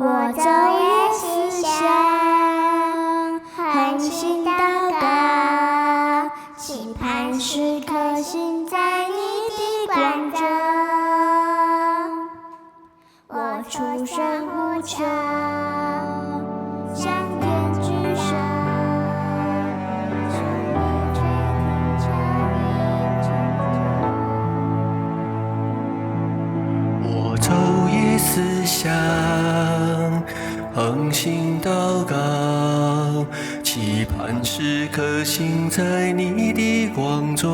我昼夜思想，恒心祷告，期盼时刻行在你的光中。我出声呼求，向天举手，求你垂听，求你成就。我昼夜思想，恒心祷告，期盼时刻行在你的光中。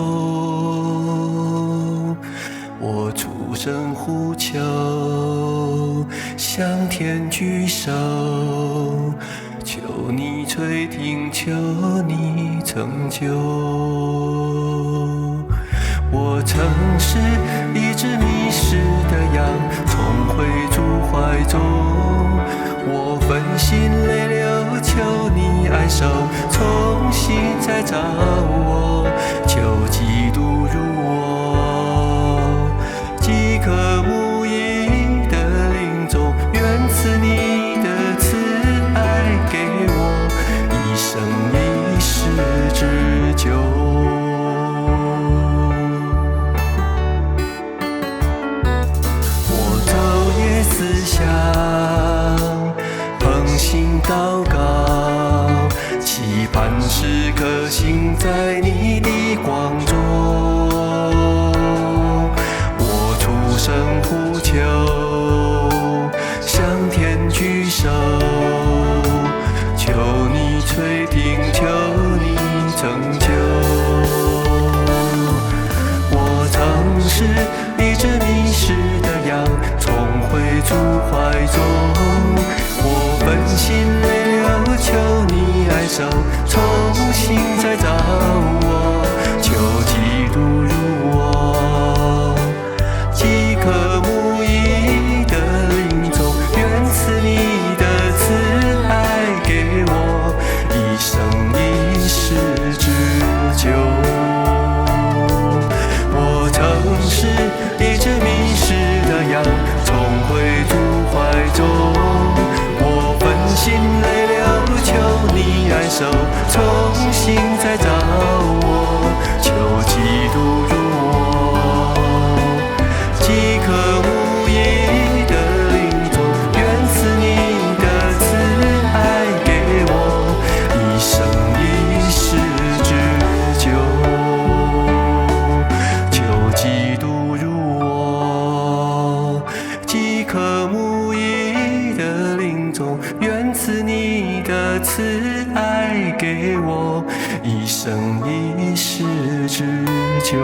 我出声呼求，向天举手，求你垂听，求你成就。我曾是一只迷失的羊，重回主怀中。我分心泪流，求你安守，重新再造我，求基督入我，饥渴慕义的灵中，愿赐你的慈爱给我，一生一世之久。思想，恒心祷告，期盼时刻行在你的光中。我出声呼求，向天举手，求你垂听，求你成就。我曾是一只迷失的羊，重回主怀中。我分心泪流，求你爱手，重新再造我，求基督入我，饥渴慕义的灵中，愿赐你的慈爱给我，一生一世之久。我曾是一只迷失的羊，重回主怀中。我分心泪流，求你爱手，重新再造我，求基督入我，饥渴慕义的灵中，愿赐你的慈爱给我，一生一世之久。求基督入我，饥渴慕义的灵中，愿赐你的慈爱给我，一生一世之久。